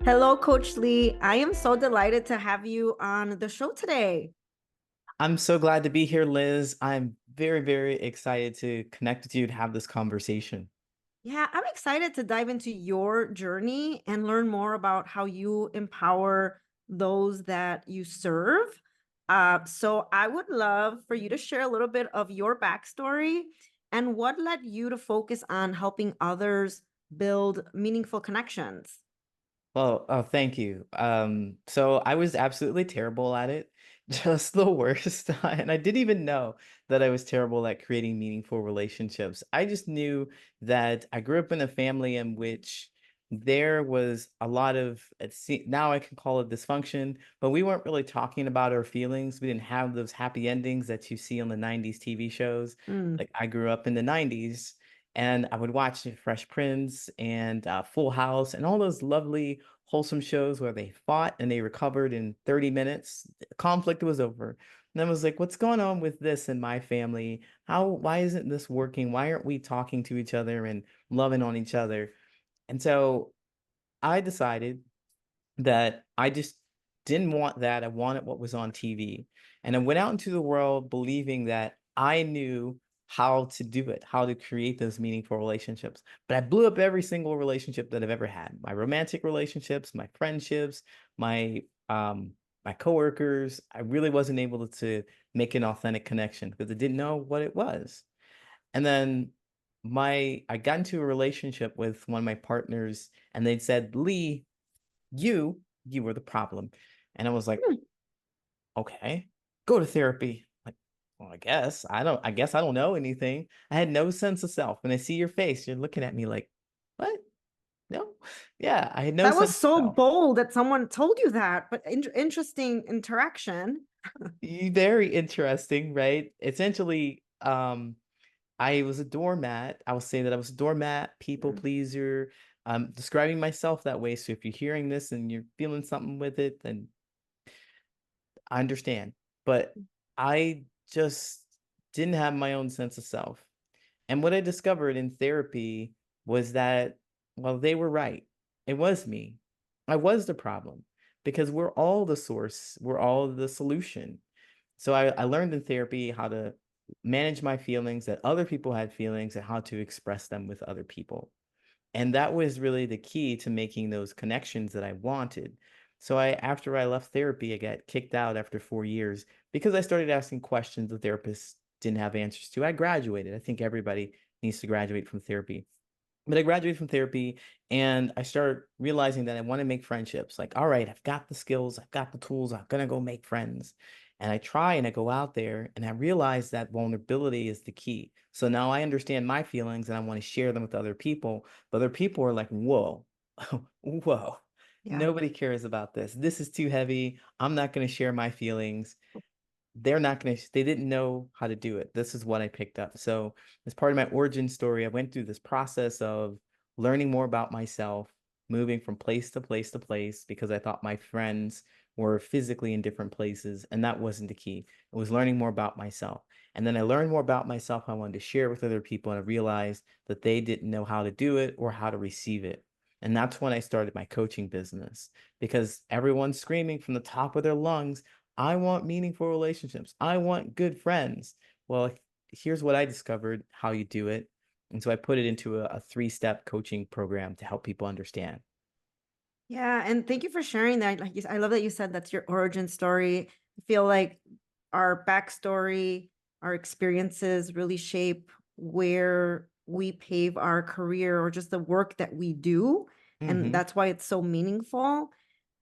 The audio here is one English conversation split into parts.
Hello, Coach Lee. I am so delighted to have you on the show today. I'm so glad to be here, Liz. I'm very, very excited to connect with you to have this conversation. Yeah, I'm excited to dive into your journey and learn more about how you empower those that you serve. So I would love for you to share a little bit of your backstory and what led you to focus on helping others build meaningful connections. Well, oh, thank you. So I was absolutely terrible at it, just the worst. And I didn't even know that I was terrible at creating meaningful relationships. I just knew that I grew up in a family in which there was a lot of, now I can call it dysfunction, but we weren't really talking about our feelings. We didn't have those happy endings that you see on the 90s TV shows. Mm, Like I grew up in the 90s. And I would watch Fresh Prince and Full House and all those lovely wholesome shows where they fought and they recovered in 30 minutes. The conflict was over. And I was like, what's going on with this in my family? Why isn't this working? Why aren't we talking to each other and loving on each other? And so I decided that I just didn't want that. I wanted what was on TV. And I went out into the world believing that I knew how to do it, how to create those meaningful relationships. But I blew up every single relationship that I've ever had. My romantic relationships, my friendships, my my coworkers. I really wasn't able to make an authentic connection because I didn't know what it was. And then I got into a relationship with one of my partners and they said, Lee, you were the problem. And I was like, hmm. okay, go to therapy. Like, well, I guess I don't know anything. I had no sense of self. When I see your face, you're looking at me like, what? No. Yeah, I had no That was sense of so self. bold that someone told you that, but interesting interaction. Very interesting, right? Essentially, I was a doormat. I will say that I was a doormat, people Yeah. pleaser. I'm describing myself that way. So if you're hearing this and you're feeling something with it, then I understand, but I just didn't have my own sense of self. And what I discovered in therapy was that, well, they were right. It was me. I was the problem because we're all the source, we're all the solution. So I learned in therapy how to manage my feelings, that other people had feelings, and how to express them with other people. And that was really the key to making those connections that I wanted. So after I left therapy, I got kicked out after 4 years because I started asking questions the therapists didn't have answers to. I graduated. I think everybody needs to graduate from therapy. But I graduated from therapy and I started realizing that I want to make friendships. Like, all right, I've got the skills, I've got the tools, I'm gonna go make friends. And I try and I go out there and I realize that vulnerability is the key. So now I understand my feelings and I want to share them with other people. But other people are like, whoa, whoa, Yeah. nobody cares about this. This is too heavy. I'm not going to share my feelings. They're not going to, they didn't know how to do it. This is what I picked up. So, as part of my origin story, I went through this process of learning more about myself, moving from place to place to place because I thought my friends were physically in different places, and that wasn't the key. It was learning more about myself. And then I learned more about myself. I wanted to share with other people, and I realized that they didn't know how to do it or how to receive it. And that's when I started my coaching business because everyone's screaming from the top of their lungs, I want meaningful relationships. I want good friends. Well, here's what I discovered how you do it. And so I put it into a three-step coaching program to help people understand. Yeah, and thank you for sharing that. I love that you said that's your origin story. I feel like our backstory, our experiences really shape where we pave our career or just the work that we do. And Hmm. that's why it's so meaningful.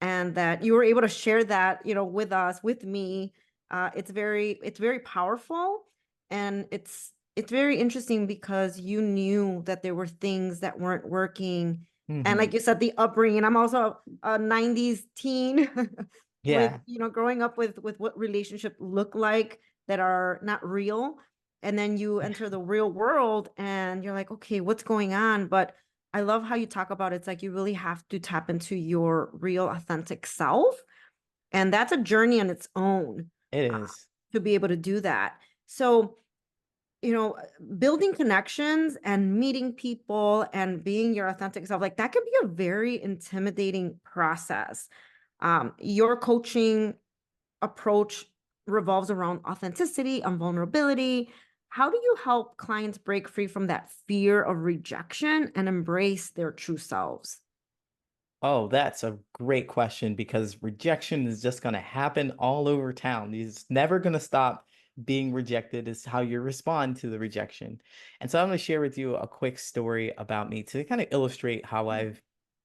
And that you were able to share that, with us, with me. It's very powerful. And it's very interesting because you knew that there were things that weren't working, and like Hmm. you said, the upbringing. I'm also a 90s teen with, Yeah. growing up with what relationship look like that are not real. And then you enter the real world and you're like, okay, what's going on? But I love how you talk about it. It's like you really have to tap into your real authentic self. And that's a journey on its own It uh, is. to be able to do that. So building connections and meeting people and being your authentic self, like that can be a very intimidating process. Your coaching approach revolves around authenticity and vulnerability. How do you help clients break free from that fear of rejection and embrace their true selves? Oh, that's a great question because rejection is just going to happen all over town. It's never going to stop being rejected. Is how you respond to the rejection. And so I'm going to share with you a quick story about me to kind of illustrate how I've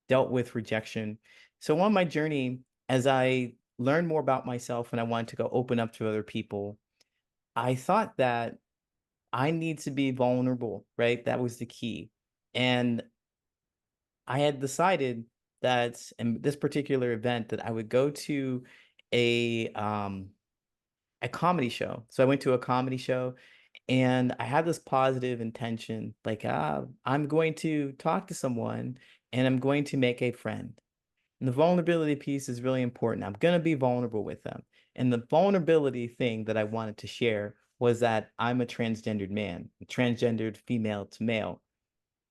dealt with rejection. So on my journey, as I learned more about myself and I wanted to go open up to other people, I thought that I need to be vulnerable, right? That was the key. And I had decided that in this particular event that I would go to a um a comedy show. So I went to a comedy show and I had this positive intention, like, I'm going to talk to someone and I'm going to make a friend. And the vulnerability piece is really important. I'm going to be vulnerable with them. And the vulnerability thing that I wanted to share was that I'm a transgendered man, transgendered female to male.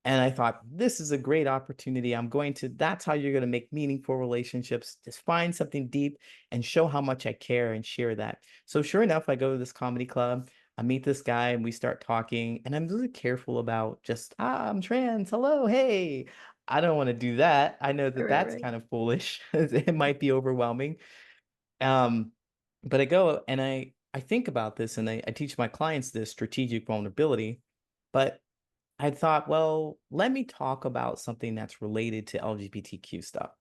And I thought, this is a great opportunity. That's how you're going to make meaningful relationships. Just find something deep and show how much I care and share that. So, sure enough, I go to this comedy club. I meet this guy and we start talking. And I'm really careful about just, I'm trans. Hello. Hey. I don't want to do that. I know that Right, that's right. kind of foolish. It might be overwhelming. Um, but I go and I think about this and I teach my clients this strategic vulnerability. But I thought, well, let me talk about something that's related to LGBTQ stuff.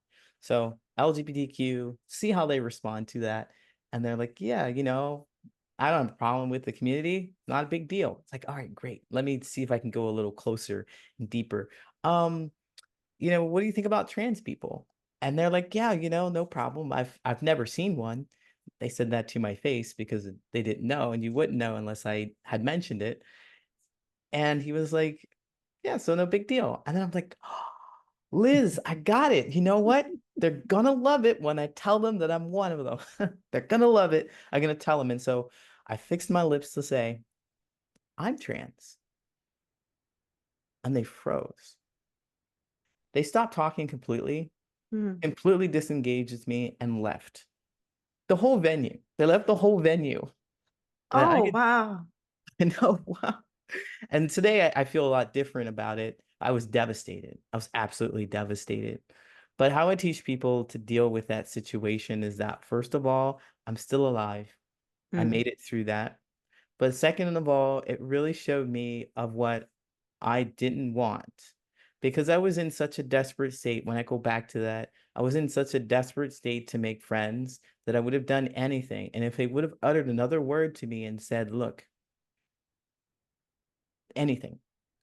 So LGBTQ, see how they respond to that. And they're like, yeah, I don't have a problem with the community. Not a big deal. It's like, all right, great. Let me see if I can go a little closer and deeper. Um, what do you think about trans people? And they're like, yeah, no problem. I've never seen one. They said that to my face because they didn't know, and you wouldn't know unless I had mentioned it. And he was like, yeah, so no big deal. And then I'm like, oh, Liz, I got it. You know what? They're gonna love it when I tell them that I'm one of them. They're gonna love it. I'm gonna tell them. And so I fixed my lips to say, I'm trans. And they froze. They stopped talking completely, Mhm. completely disengaged with me, and left the whole venue. They left the whole venue. And I Oh, could, wow. know, wow. And today I feel a lot different about it. I was devastated. I was absolutely devastated. But how I teach people to deal with that situation is that, first of all, I'm still alive. I Mm, made it through that. But second of all, it really showed me of what I didn't want because I was in such a desperate state. When I go back to that, I was in such a desperate state to make friends that I would have done anything. And if they would have uttered another word to me and said, look, anything,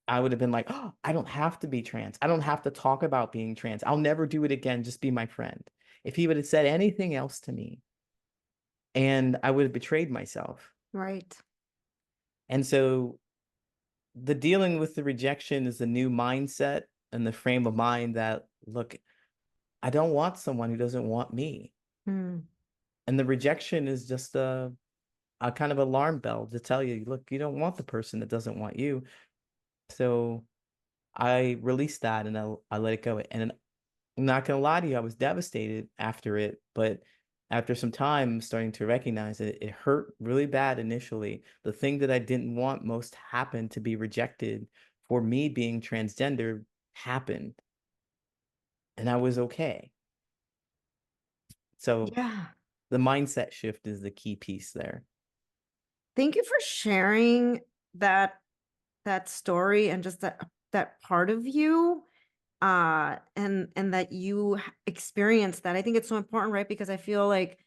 I would have been like, oh, I don't have to be trans. I don't have to talk about being trans. I'll never do it again. Just be my friend. If he would have said anything else to me, and I would have betrayed myself. right. And so the dealing with the rejection is a new mindset and the frame of mind that, look, I don't want someone who doesn't want me. Mm, And the rejection is just a kind of alarm bell to tell you, look, you don't want the person that doesn't want you. So I released that and I let it go. And I'm not gonna lie to you, I was devastated after it, but after some time starting to recognize it hurt really bad initially. The thing that I didn't want most happened to be rejected for me being transgender happened, and I was okay. So yeah. the mindset shift is the key piece there. Thank you for sharing that story and just that part of you and that you experienced that. I think it's so important, right? Because I feel like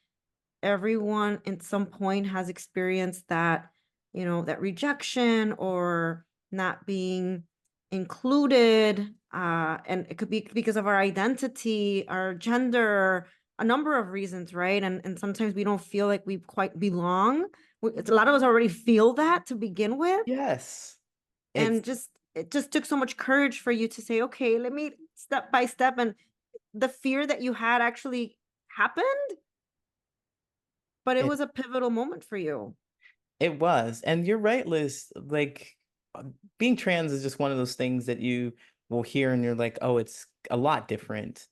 everyone at some point has experienced that, that rejection or not being included. And it could be because of our identity, our gender, a number of reasons, right? And sometimes we don't feel like we quite belong. A lot of us already feel that to begin with. Yes. It's And it just took so much courage for you to say, okay, let me step by step. And the fear that you had actually happened, but it it was a pivotal moment for you. It was, and you're right, Liz, like, being trans is just one of those things that you will hear and you're like, "Oh, it's a lot different."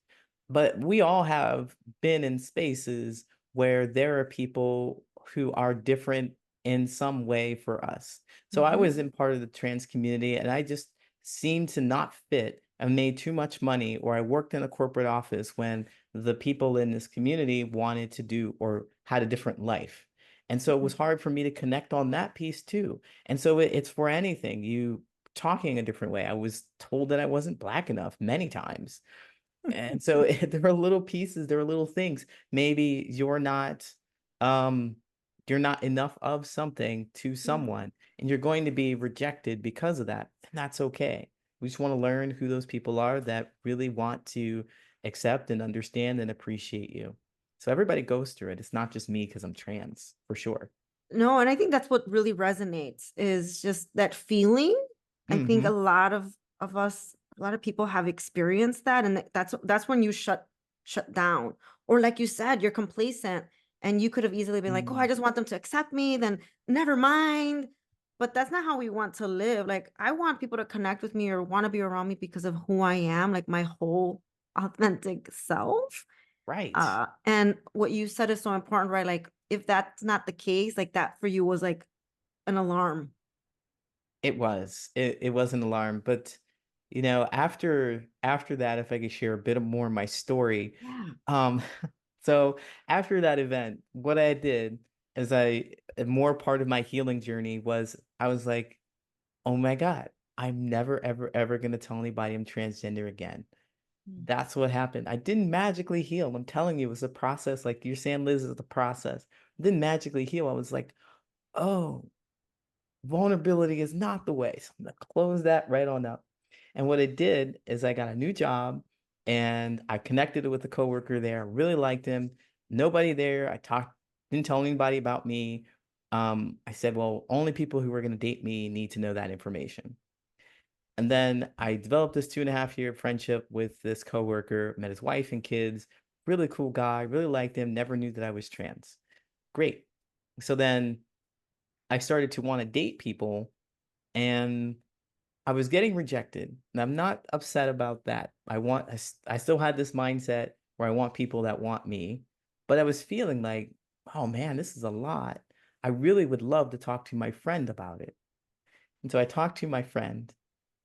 But we all have been in spaces where there are people who are different in some way for us. So I Mhm. was in part of the trans community, and I just seemed to not fit and made too much money, or I worked in a corporate office when the people in this community wanted to do or had a different life. And so it was Mhm. hard for me to connect on that piece too. And so it's for anything. You talking a different way. I was told that I wasn't black enough many times. And so there are little pieces, there are little things. Maybe um you're not enough of something to Yeah. someone, and you're going to be rejected because of that. And that's okay. We just want to learn who those people are that really want to accept and understand and appreciate you. So everybody goes through it. It's not just me because I'm trans, for sure. No, and I think that's what really resonates is just that feeling. I think Hmm. of us, a lot of people have experienced that, and that's when you shut down. Or like you said, you're complacent and you could have easily been like, "Oh, I Mm. just want them to accept me, then never mind." But that's not how we want to live. Like I want people to connect with me or want to be around me because of who I am, like my whole authentic self. Right. And what you said is so important, right? Like, if that's not the case, like that for you was like an alarm. It was. It was an alarm, but, after that, if I could share a bit more of my story, Yeah. um, so after that event, what I did is a more part of my healing journey was I was like, "Oh my God, I'm never, ever, ever gonna tell anybody I'm transgender again." Mm. That's what happened. I didn't magically heal. I'm telling you, it was a process. Like you're saying, Liz, it's a process. I didn't magically heal. I was like, "Oh, vulnerability is not the way." So I'm gonna close that right on up. And what I did is I got a new job and I connected with a coworker there. I really liked him. Nobody there. Didn't tell anybody about me. I said, well, only people who are going to date me need to know that information. And then I developed this 2.5 year friendship with this coworker, met his wife and kids. Really cool guy, really liked him, never knew that I was trans. Great. So then I started to want to date people and I was getting rejected, and I'm not upset about that. I still had this mindset where I want people that want me, but I was feeling like, "Oh man, this is a lot." I really would love to talk to my friend about it. And so I talked to my friend,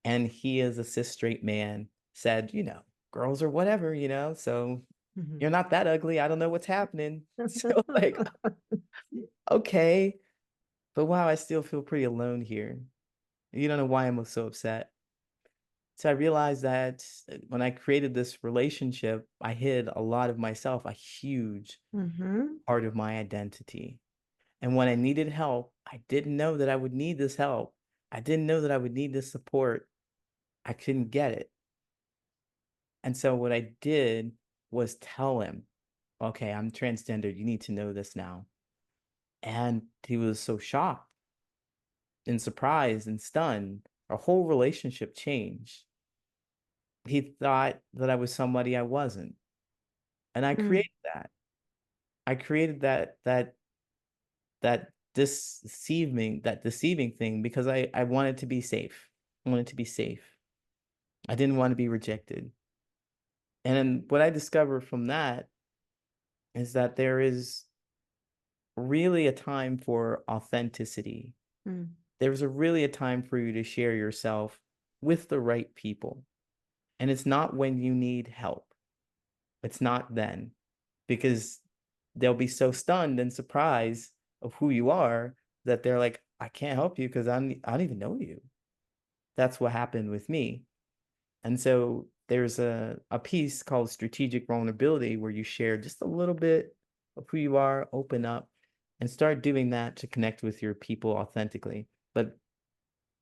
and he is a cis straight man, said, "Girls are whatever, so Mhm. you're not that ugly. I don't know what's happening." So like, okay, but wow, I still feel pretty alone here. You don't know why I'm so upset. So I realized that when I created this relationship, I hid a lot of myself, a huge Mhm. part of my identity. And when I needed help, I didn't know that I would need this help. I didn't know that I would need this support. I couldn't get it. And so what I did was tell him, okay, I'm transgender. You need to know this now. And he was so shocked and surprised and stunned. Our whole relationship changed. He thought that I was somebody I wasn't. And I Mm. created that. I created that deceiving thing because I wanted to be safe. I wanted to be safe. I didn't want to be rejected. And then what I discovered from that is that there is really a time for authenticity. Mm. There's a really a time for you to share yourself with the right people. And it's not when you need help. It's not then because they'll be so stunned and surprised of who you are that they're like, I can't help you because I don't even know you. That's what happened with me. And so there's a piece called strategic vulnerability where you share just a little bit of who you are, open up, and start doing that to connect with your people authentically. But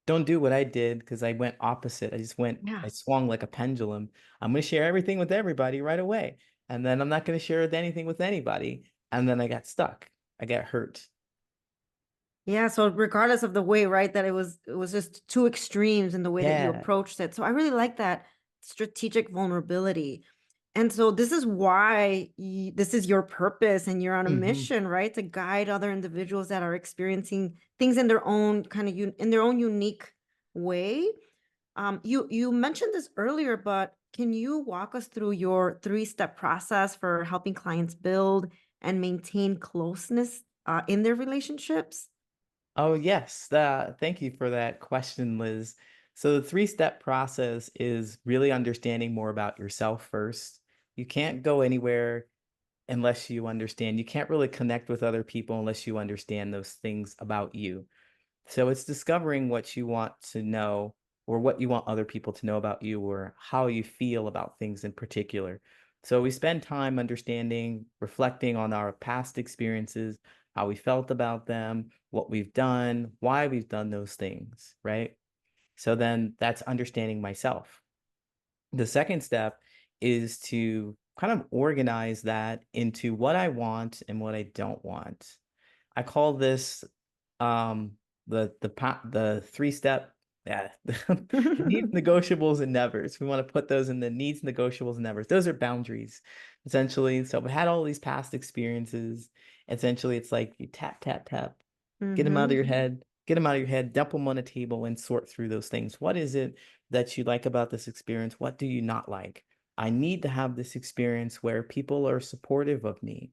don't do what I did because I went opposite. Yeah. I swung like a pendulum. I'm going to share everything with everybody right away. And then I'm not going to share anything with anybody. And then I got stuck. I got hurt. Yeah. So regardless of the way, right, that it was just two extremes in the way that you Yeah. approached it. So I really like that strategic vulnerability. And so this is why this is your purpose and you're on a Mhm. mission, right? To guide other individuals that are experiencing things in their own kind of in their own unique way. You mentioned this earlier, but can you walk us through your three-step process for helping clients build and maintain closeness in their relationships? Oh, yes. Thank you for that question, Liz. So, the three-step process is really understanding more about yourself first. You can't go anywhere unless you understand. You can't really connect with other people unless you understand those things about you. So it's discovering what you want to know or what you want other people to know about you or how you feel about things in particular. So we spend time understanding, reflecting on our past experiences, how we felt about them, what we've done, why we've done those things, right? So then that's understanding myself. The second step is to kind of organize that into what I want and what I don't want. I call this the three-step, yeah, the needs, negotiables, and nevers. We want to put those in the needs, negotiables, and nevers. Those are boundaries, essentially. So we had all these past experiences. Essentially, it's like you tap, tap, tap, get them out of Mm-hmm. your head, get them out of your head, dump them on a table, and sort through those things. What is it that you like about this experience? What do you not like? I need to have this experience where people are supportive of me.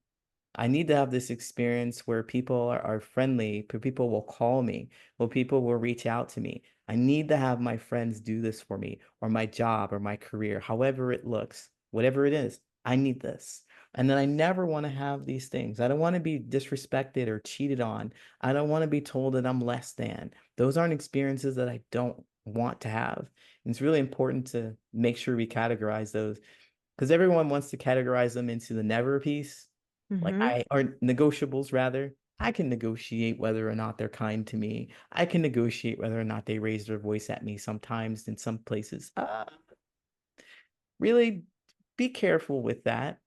I need to have this experience where people are friendly, where people will call me, where people will reach out to me. I need to have my friends do this for me, or my job, or my career, however it looks, whatever it is. I need this. And then I never want to have these things. I don't want to be disrespected or cheated on. I don't want to be told that I'm less than. Those aren't experiences that I don't want to have. And it's really important to make sure we categorize those because everyone wants to categorize them into the never piece like Mm-hmm. I or negotiables rather. I can negotiate whether or not they're kind to me. I can negotiate whether or not they raise their voice at me sometimes in some places. Really be careful with that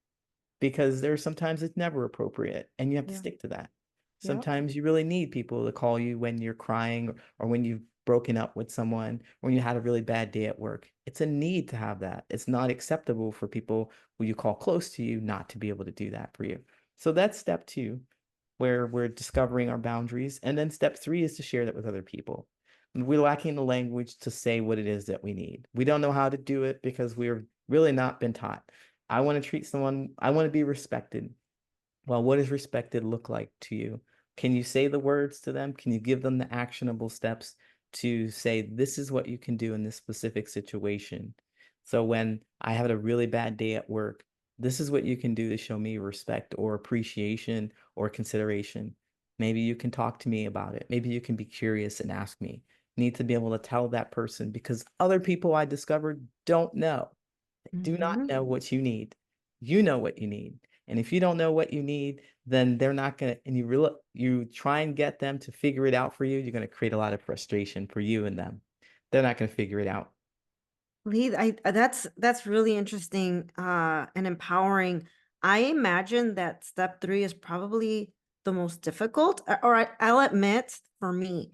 because there's sometimes it's never appropriate and you have to Yeah. stick to that. Yep. Sometimes you really need people to call you when you're crying or when you've broken up with someone or when you had a really bad day at work. It's a need to have that. It's not acceptable for people who you call close to you not to be able to do that for you. So that's step two, where we're discovering our boundaries. And then step three is to share that with other people. We're lacking the language to say what it is that we need. We don't know how to do it because we're really not been taught. I want to treat someone, I want to be respected. Well, what does respected look like to you? Can you say the words to them? Can you give them the actionable steps to say, this is what you can do in this specific situation? So when I had a really bad day at work, this is what you can do to show me respect or appreciation or consideration. Maybe you can talk to me about it. Maybe you can be curious and ask me. Need to be able to tell that person because other people I discovered don't know. They do not Mm-hmm. know what you need. You know what you need. And if you don't know what you need, then they're not gonna and you try and get them to figure it out for you, you're gonna create a lot of frustration for you and them. They're not gonna figure it out. Lee, that's really interesting and empowering. I imagine that step three is probably the most difficult, I'll admit for me,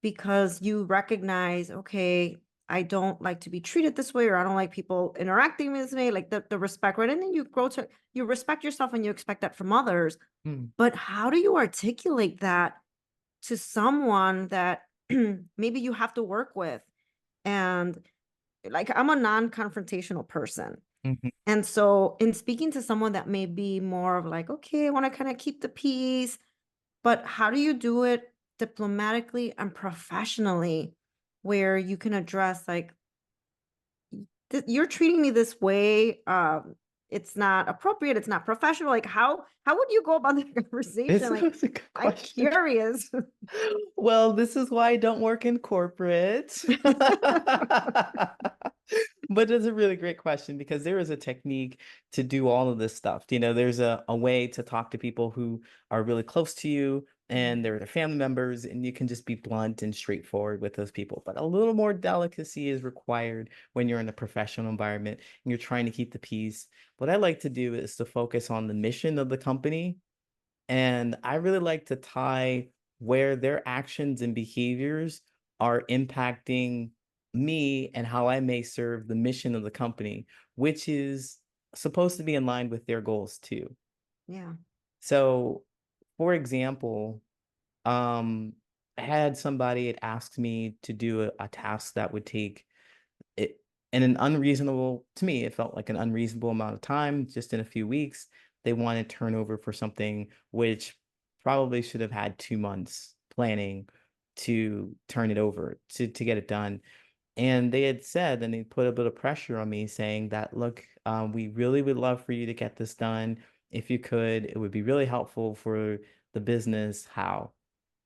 because you recognize, okay, I don't like to be treated this way, or I don't like people interacting with me, like the respect, right? And then you grow to you respect yourself and you expect that from others. Mm, But how do you articulate that to someone that maybe you have to work with? And like I'm a non-confrontational person. mhm, And so in speaking to someone that may be more of like, okay, I want to kind of keep the peace, but how do you do it diplomatically and professionally where you can address like you're treating me this way, it's not appropriate, it's not professional. Like how would you go about the this conversation? Like was a good I'm question. curious. Well, this is why I don't work in corporate. But it's a really great question because there is a technique to do all of this stuff. There's a way to talk to people who are really close to you and they're their family members, and you can just be blunt and straightforward with those people. But a little more delicacy is required when you're in a professional environment and you're trying to keep the peace. What I like to do is to focus on the mission of the company and I really like to tie where their actions and behaviors are impacting me and how I may serve the mission of the company, which is supposed to be in line with their goals too. Yeah. So, for example, um, I had somebody had asked me to do a task that would take it in an unreasonable, to me, it felt like an unreasonable amount of time, just in a few weeks. They wanted turnover for something which probably should have had 2 months planning to turn it over to get it done. And they had said, and they put a bit of pressure on me saying that, look, we really would love for you to get this done. If you could, it would be really helpful for the business, how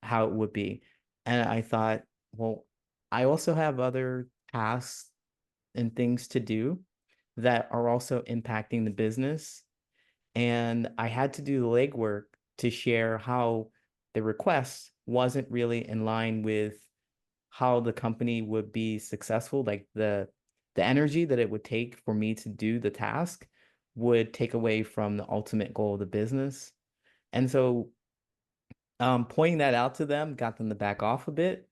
it would be. And I thought, well, I also have other tasks and things to do that are also impacting the business. And I had to do the legwork to share how the request wasn't really in line with how the company would be successful, like the energy that it would take for me to do the task would take away from the ultimate goal of the business. And so pointing that out to them got them to back off a bit.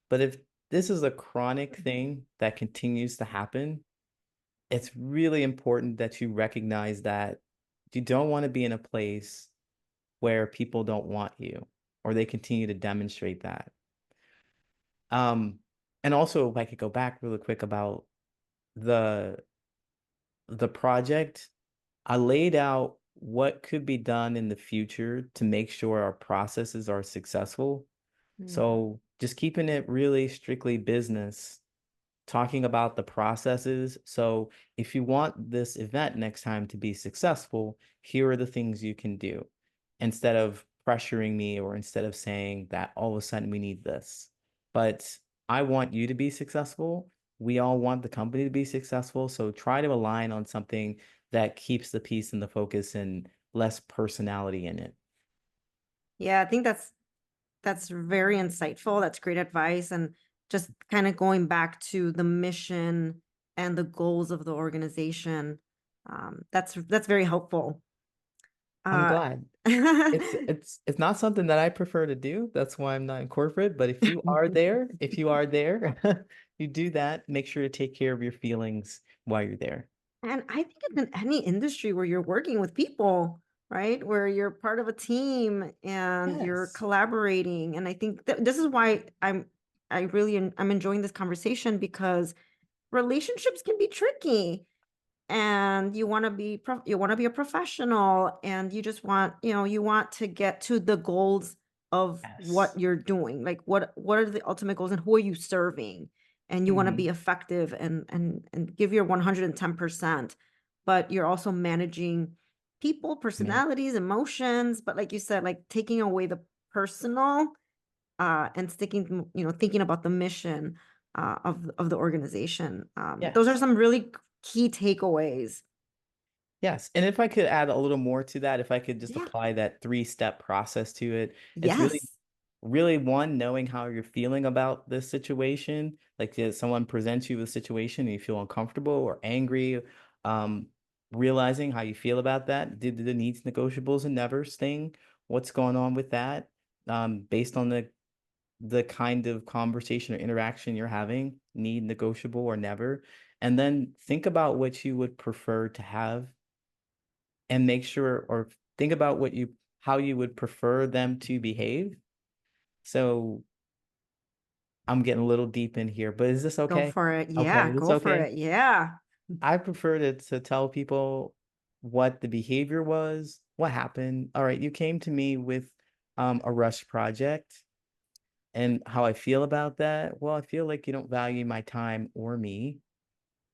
But if this is a chronic thing that continues to happen, it's really important that you recognize that you don't want to be in a place where people don't want you or they continue to demonstrate that. Um, and also, if I could go back really quick about the the project, I laid out what could be done in the future to make sure our processes are successful. Mm. So just keeping it really strictly business, talking about the processes. So if you want this event next time to be successful, here are the things you can do instead of pressuring me or instead of saying that all of a sudden we need this. But I want you to be successful. We all want the company to be successful. So try to align on something that keeps the peace and the focus and less personality in it. Yeah, I think that's very insightful. That's great advice. And just kind of going back to the mission and the goals of the organization. That's very helpful. I'm Uh, glad. It's not something that I prefer to do. That's why I'm not in corporate, but if you are there, you do that, make sure to take care of your feelings while you're there. And I think it's in any industry where you're working with people, right? Where you're part of a team and you're Yes. collaborating. And I think that this is why I'm enjoying this conversation because relationships can be tricky and you want to be a professional and you just want, you want to get to the goals of what Yes. you're doing. Like what are the ultimate goals and who are you serving? And you want to be Mhm. effective and give your 110%, but you're also managing people, Man. personalities, emotions, but like you said, like taking away the personal and thinking about the mission of the organization. Those are Yes. some really key takeaways. Yes, and if I could add a little more to that, if I could just Yeah. apply that three-step process to it, it's really, Yes. really one, knowing how you're feeling about this situation. Like if someone presents you with a situation and you feel uncomfortable or angry, um, realizing how you feel about that. Did the needs, negotiables, and nevers thing? What's going on with that? Based on the kind of conversation or interaction you're having, need, negotiable, or never. And then think about what you would prefer to have and make sure or think about what you how you would prefer them to behave. So I'm getting a little deep in here, but is this Go okay? for it. Okay, Yeah, that's go for okay. it. Yeah. I prefer to tell people what the behavior was, what happened. All right, you came to me with a rush project and how I feel about that. Well, I feel like you don't value my time or me.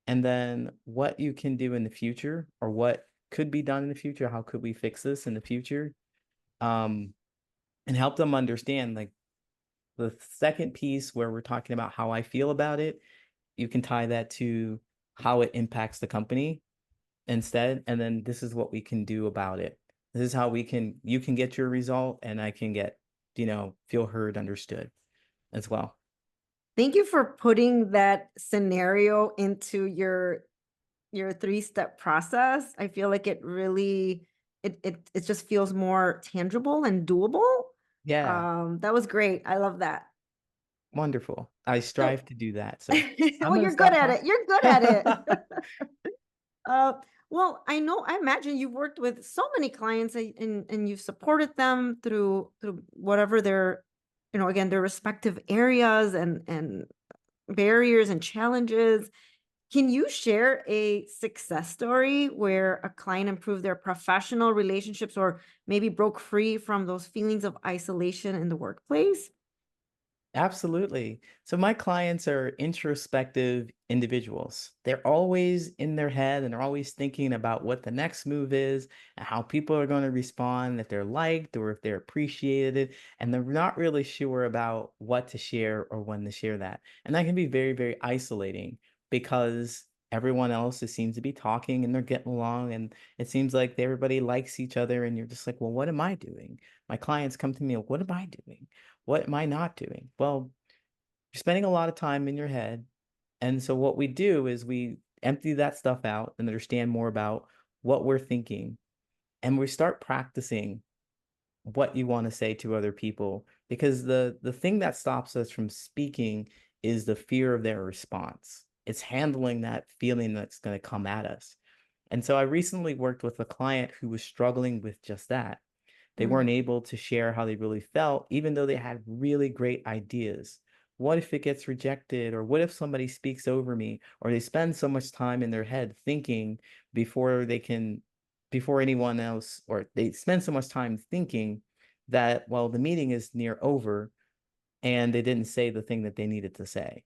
And then what you can do in the future or what could be done in the future. How could we fix this in the future? Um, and help them understand like the second piece where we're talking about how I feel about it, you can tie that to how it impacts the company instead. And then this is what we can do about it. This is how you can get your result and I can get, feel heard, understood as well. Thank you for putting that scenario into your three-step process. I feel like it really it just feels more tangible and doable. Yeah, That was great. I love that. wonderful. I So strive to do that. So I'm well, going to you're good stop at talking. it. You're good at it. Uh, Well, I imagine you've worked with so many clients and you've supported them through whatever their, again, their respective areas and barriers and challenges. Can you share a success story where a client improved their professional relationships or maybe broke free from those feelings of isolation in the workplace? Absolutely. So my clients are introspective individuals. They're always in their head and they're always thinking about what the next move is and how people are going to respond, if they're liked or if they're appreciated. And they're not really sure about what to share or when to share that. And that can be very, very isolating because everyone else just seems to be talking and they're getting along. And it seems like everybody likes each other. And you're just like, well, what am I doing? My clients come to me, what am I doing? What am I not doing? Well, you're spending a lot of time in your head. And so what we do is we empty that stuff out and understand more about what we're thinking. And we start practicing what you want to say to other people because the thing that stops us from speaking is the fear of their response. It's handling that feeling that's going to come at us. And so I recently worked with a client who was struggling with just that. They Mm, weren't able to share how they really felt, even though they had really great ideas. What if it gets rejected? Or what if somebody speaks over me? Or they spend so much time in their head thinking before they can, before anyone else, or they spend so much time thinking that, well, the meeting is near over and they didn't say the thing that they needed to say.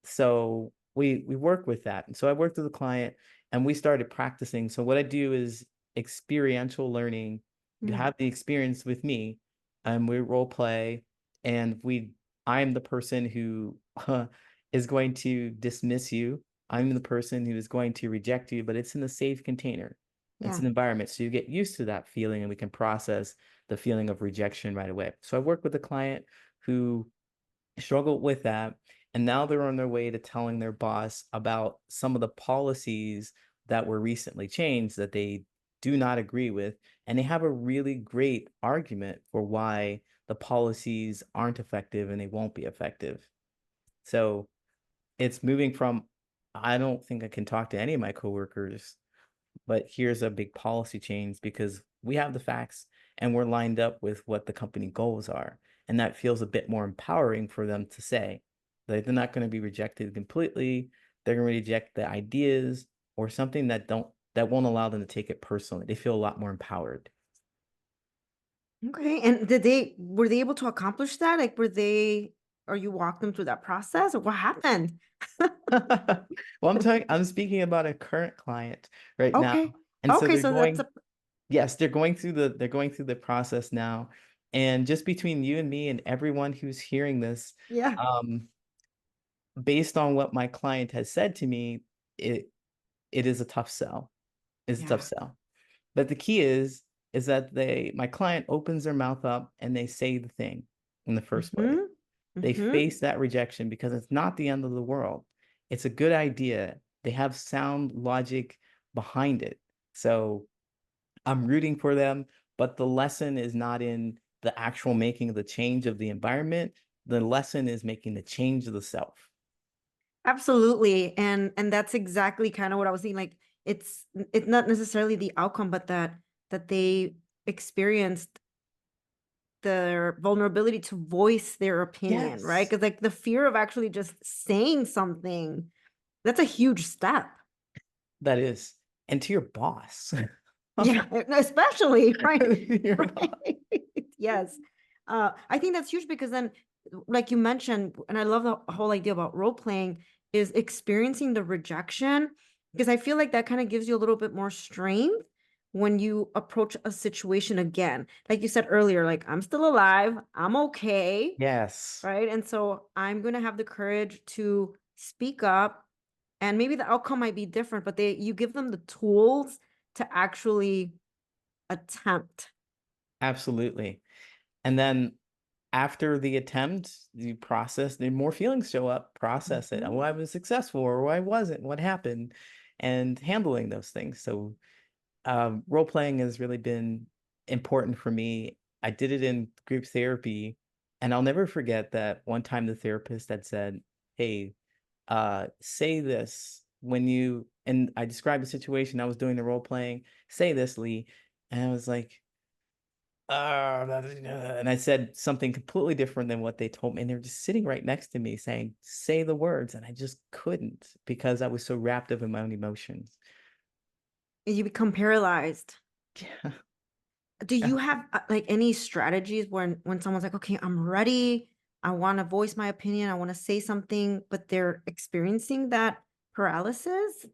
So we work with that. And so I worked with a client and we started practicing. So what I do is experiential learning. You mm, have the experience with me, and we role play, and I'm the person who is going to dismiss you. I'm the person who is going to reject you, but it's in a safe container. It's yeah. an environment. So you get used to that feeling and we can process the feeling of rejection right away. So I work with a client who struggled with that. And now they're on their way to telling their boss about some of the policies that were recently changed that they do not agree with. And they have a really great argument for why the policies aren't effective and they won't be effective. So it's moving from, I don't think I can talk to any of my coworkers, but here's a big policy change because we have the facts and we're lined up with what the company goals are. And that feels a bit more empowering for them to say that they're not going to be rejected completely. They're going to reject the ideas or something that won't allow them to take it personally. They feel a lot more empowered. Okay. And were they able to accomplish that? Like, or you walked them through that process or what happened? Well, I'm speaking about a current client right now. Okay. And so Okay. they're So that's going, a, yes, they're going through the process now. And just between you and me and everyone who's hearing this, yeah. um, based on what my client has said to me, it it is a tough sell. It's a tough Yeah. sell. But the key is that my client opens their mouth up and they say the thing in the first place. Mm-hmm. They Mm-hmm. face that rejection because it's not the end of the world. It's a good idea. They have sound logic behind it. So I'm rooting for them, but the lesson is not in the actual making of the change of the environment. The lesson is making the change of the self. Absolutely. And that's exactly kind of what I was saying. Like it's not necessarily the outcome, but that they experienced their vulnerability to voice their opinion, right? Yes. Because like the fear of actually just saying something, that's a huge step. That is. And to your boss. Yeah, especially, right? Your boss. Right. Yes. I think that's huge because then, like you mentioned, and I love the whole idea about role playing is experiencing the rejection because I feel like that kind of gives you a little bit more strength when you approach a situation again. Like you said earlier, like I'm still alive, I'm okay, Yes. right? And so I'm going to have the courage to speak up and maybe the outcome might be different, but you give them the tools to actually attempt. Absolutely. And then after the attempt, you process, the more feelings show up, process it. Oh, Mhm. I was successful or I wasn't. What happened? And handling those things. So role playing has really been important for me. I did it in group therapy, and I'll never forget that one time the therapist had said, "Hey, say this when you And I described the situation. I was doing the role playing. Say this, Lee. And I was like, and I said something completely different than what they told me. And they're just sitting right next to me saying, say the words. And I just couldn't because I was so wrapped up in my own emotions. You become paralyzed. Yeah. Do you have like any strategies when someone's like, okay, I'm ready, I want to voice my opinion, I want to say something, but they're experiencing that paralysis?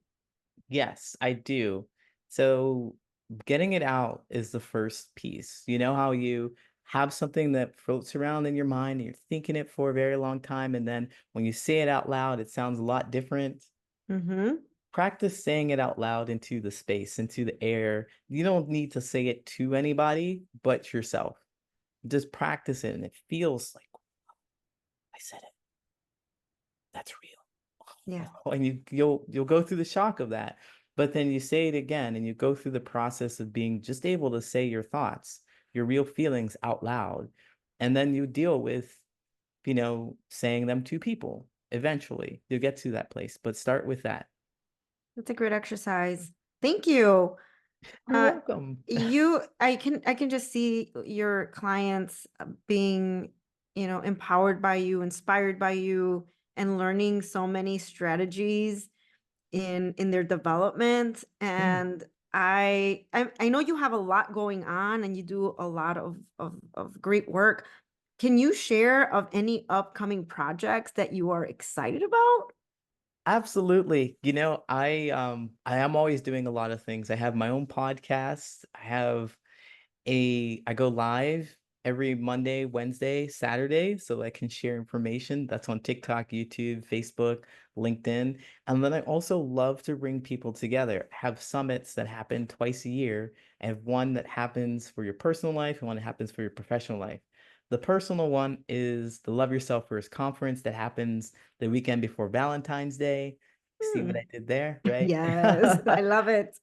Yes, I do. So getting it out is the first piece. You know how you have something that floats around in your mind and you're thinking it for a very long time, and then when you say it out loud, it sounds a lot different. Mm-hmm. Practice saying it out loud into the space, into the air. You don't need to say it to anybody but yourself. Just practice it, and it feels like I said it. That's real. Yeah. And you'll go through the shock of that. But then you say it again and you go through the process of being just able to say your thoughts, your real feelings out loud. And then you deal with, saying them to people. Eventually, you'll get to that place, but start with that. That's a great exercise. Thank you. You're Uh, welcome. I can just see your clients being, empowered by you, inspired by you, and learning so many strategies in their development. Yeah. And I know you have a lot going on and you do a lot of great work. Can you share of any upcoming projects that you are excited about? Absolutely. I am always doing a lot of things. I have my own podcast. I go live every Monday, Wednesday, Saturday, so I can share information. That's on TikTok, YouTube, Facebook, LinkedIn. And then I also love to bring people together. I have summits that happen twice a year. I have one that happens for your personal life and one that happens for your professional life. The personal one is the Love Yourself First conference that happens the weekend before Valentine's Day. See what Hmm. I did there, right? Yes, I love it.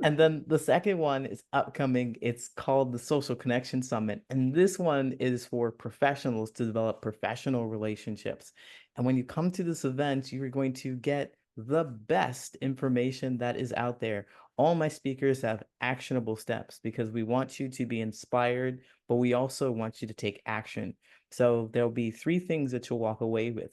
And then the second one is upcoming. It's called the Social Connection Summit. And this one is for professionals to develop professional relationships. And when you come to this event, you're going to get the best information that is out there. All my speakers have actionable steps because we want you to be inspired, but we also want you to take action. So there'll be three things that you'll walk away with.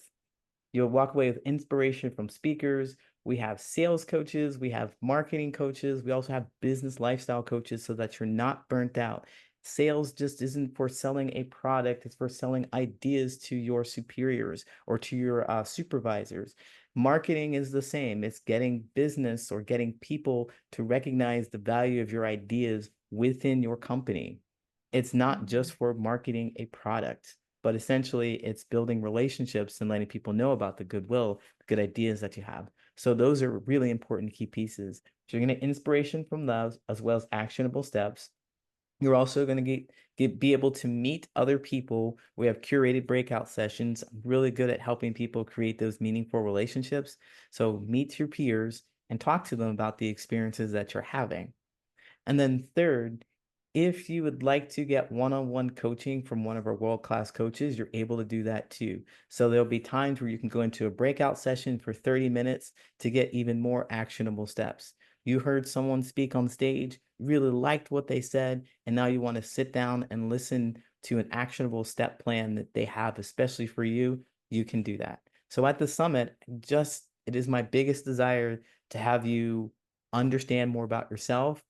You'll walk away with inspiration from speakers. We have sales coaches, we have marketing coaches, we also have business lifestyle coaches so that you're not burnt out. Sales just isn't for selling a product, it's for selling ideas to your superiors or to your supervisors. Marketing is the same, it's getting business or getting people to recognize the value of your ideas within your company. It's not just for marketing a product, but essentially it's building relationships and letting people know about the goodwill, the good ideas that you have. So those are really important key pieces. So you're going to get inspiration from those as well as actionable steps. You're also going to be able to meet other people. We have curated breakout sessions. I'm really good at helping people create those meaningful relationships. So meet your peers and talk to them about the experiences that you're having. And then third, if you would like to get one-on-one coaching from one of our world-class coaches, you're able to do that too. So there'll be times where you can go into a breakout session for 30 minutes to get even more actionable steps. You heard someone speak on stage, really liked what they said, and now you want to sit down and listen to an actionable step plan that they have, especially for you, you can do that. So at the summit, it is my biggest desire to have you understand more about yourself,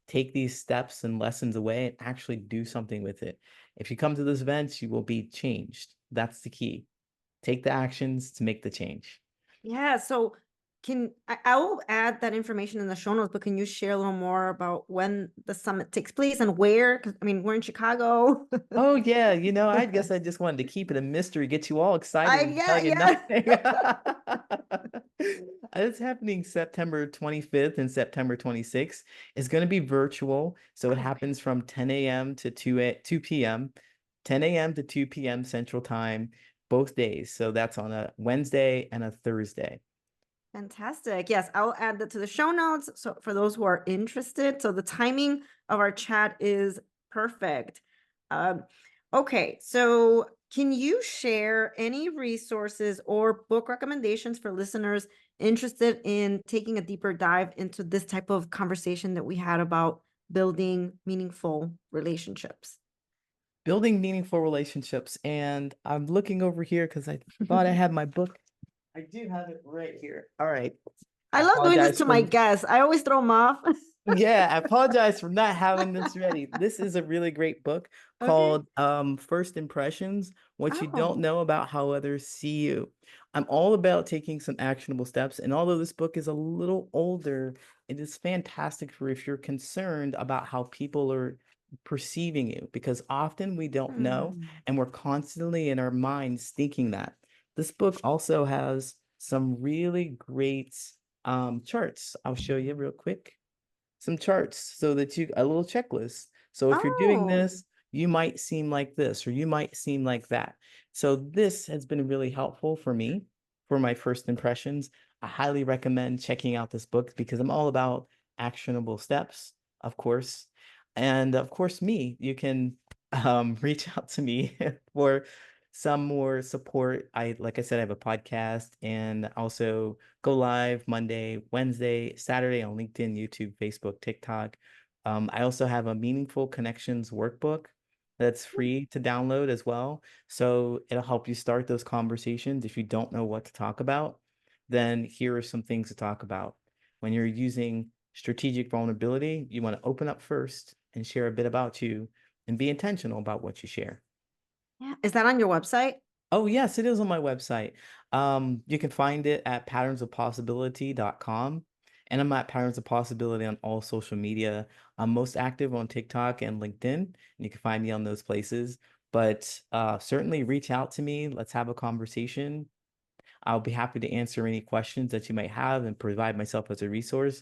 take these steps and lessons away and actually do something with it. If you come to this event, you will be changed. That's the key. Take the actions to make the change. Yeah, so I will add that information in the show notes, but can you share a little more about when the summit takes place and where? Because I mean, we're in Chicago. Oh yeah, I guess I just wanted to keep it a mystery, get you all excited and tell you Yeah. nothing. It's happening September 25th and September 26th. It's going to be virtual, so it Okay. happens from 10 a.m. to 2 p.m. 10 a.m. to 2 p.m. Central Time, both days. So that's on a Wednesday and a Thursday. Fantastic. Yes, I'll add that to the show notes. So for those who are interested, so the timing of our chat is perfect. Um, okay, so Can you share any resources or book recommendations for listeners interested in taking a deeper dive into this type of conversation that we had about building meaningful relationships? Building meaningful relationships. And I'm looking over here because I thought I had my book. I do have it right here. All right. I I love doing this apologize to my for guests. I always throw them off. yeah, I apologize for not having this ready. This is a really great book Okay. called First Impressions, What You Oh. Don't Know About How Others See You. I'm all about taking some actionable steps, and although this book is a little older, it is fantastic for if you're concerned about how people are perceiving you, because often we don't know, Hmm. and we're constantly in our minds thinking that. This book also has some really great charts. I'll show you real quick some charts so that you a little checklist. So if you're doing Oh. this, you might seem like this or you might seem like that. So this has been really helpful for me for my first impressions. I highly recommend checking out this book because I'm all about actionable steps, of course. And of course, me, you can reach out to me for some more support. Like I said, I have a podcast and also go live Monday, Wednesday, Saturday on LinkedIn, YouTube, Facebook, TikTok. I also have a Meaningful Connections workbook that's free to download as well. So it'll help you start those conversations. If you don't know what to talk about, then here are some things to talk about. When you're using strategic vulnerability, you want to open up first and share a bit about you and be intentional about what you share. Yeah. Is that on your website? Oh, yes, it is on my website. You can find it at patternsofpossibility.com. And I'm at Patterns of Possibility on all social media. I'm most active on TikTok and LinkedIn, and you can find me on those places. But certainly reach out to me. Let's have a conversation. I'll be happy to answer any questions that you might have and provide myself as a resource.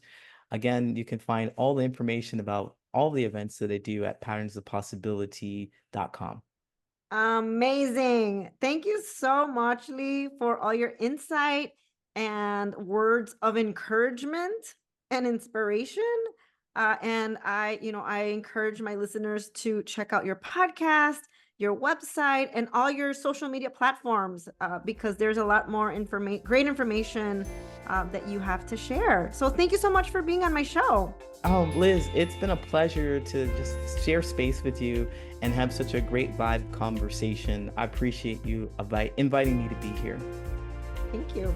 Again, you can find all the information about all the events that I do at patternsofpossibility.com. Amazing. Thank you so much, Lee, for all your insight and words of encouragement and inspiration. And I encourage my listeners to check out your podcast, your website, and all your social media platforms because there's a lot more great information that you have to share. So thank you so much for being on my show. Oh, Liz, it's been a pleasure to just share space with you and have such a great vibe conversation. I appreciate you inviting me to be here. Thank you.